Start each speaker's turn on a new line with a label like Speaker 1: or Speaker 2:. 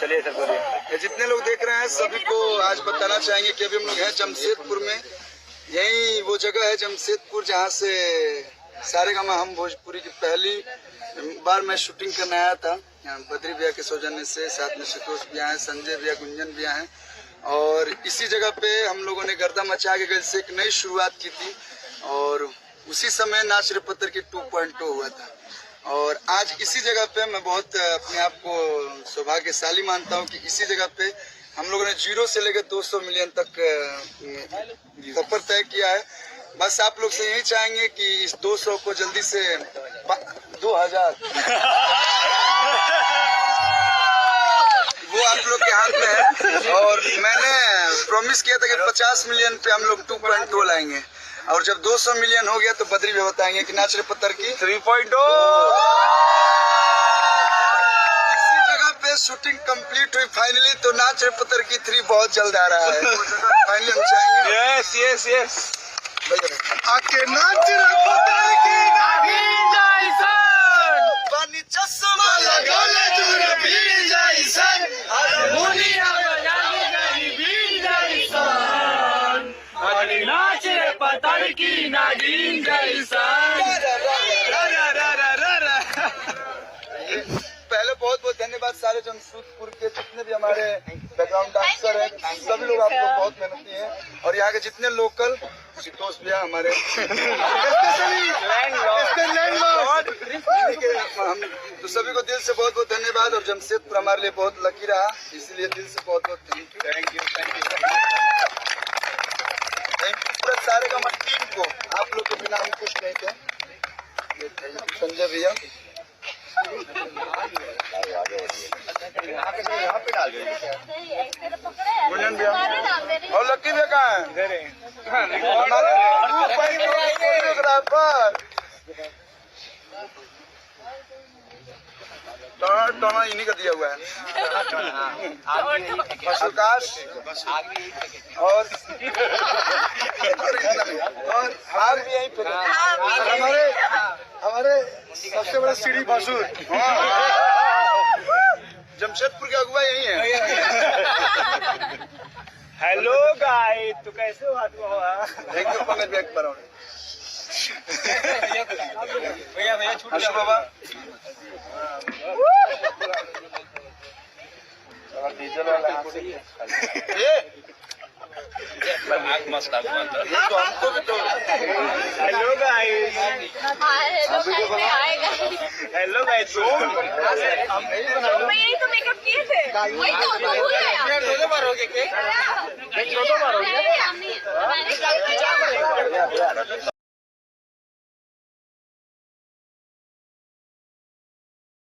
Speaker 1: चलिए सर बोलिए।
Speaker 2: जितने लोग देख रहे हैं सभी को आज बताना चाहेंगे कि अभी हम लोग हैं जमशेदपुर में। यही वो जगह है जमशेदपुर जहाँ से सारेगामा हम भोजपुरी की पहली बार मैं शूटिंग करने आया था। बद्री भैया के सौजन्य से, साथ में संतोष भी आए, संजय भैया, गुंजन भी आए और इसी जगह पे हम लोगों ने गर्दा मचा के गल से एक नई शुरुआत की थी और उसी समय नाच रे पत्थर की 2.0 हुआ था। और आज इसी जगह पे मैं बहुत अपने आप को सौभाग्यशाली मानता हूँ कि इसी जगह पे हम लोगों ने 0 से लेकर 200 मिलियन तक सफर तय किया है। बस आप लोग से यही चाहेंगे कि इस 200 को जल्दी से 2000 वो आप लोग के हाथ में है। और मैंने प्रॉमिस किया था कि 50 मिलियन पे हम लोग 2.0 लाएंगे और जब 200 मिलियन हो गया तो बद्री भी बताएंगे कि नाच रे पत्थर की 3.0। इसी जगह पे शूटिंग कंप्लीट हुई फाइनली, तो नाच रे पत्थर की 3 बहुत जल्द आ रहा है। फाइनली हम चाहेंगे यस आके नाच रे पत्थर की नागिन जैसन, पानी चश्मा लगा ले दूर भीड़ जैसन, हारमोनियम बजाने गरीबी जैसन,
Speaker 1: नाच रे पत्थर की नागिन जैसन।
Speaker 2: पहले बहुत बहुत धन्यवाद सारे जमशेदपुर के जितने भी हमारे बैकग्राउंड डांसर हैं, सभी लोग आप लोग बहुत मेहनती हैं और यहाँ के जितने लोकल संतोष भैया हमारे हम तो सभी को दिल से बहुत बहुत धन्यवाद। और जमशेदपुर हमारे लिए बहुत लकी रहा, इसलिए दिल से बहुत बहुत थैंक यू पूरा सारेगामा टीम को। आप लोग के बिना हम कुछ नहीं थे। संजय भैया गुंजन भैया और लक्की भैया कहाँ है? टोना इन्हीं का दिया हुआ है। आकाश और आग भी यहीं पे हमारे सबसे बड़ा सीढ़ी भासुर जमशेदपुर का अगुवा यही है।
Speaker 1: हेलो गाइस, तो कैसे हो हुआ?
Speaker 2: थैंक यू पंकज बैक पर
Speaker 1: भैया छूट
Speaker 2: हर्ष बाबा डीजल वाला
Speaker 1: मस्त
Speaker 2: ये तो हमको भी तो
Speaker 1: हेलो गाइस, हेलो गाइस।
Speaker 3: यही तो मेकअप किए थे, वही तो भूल गया।
Speaker 1: 2 बार हो गए।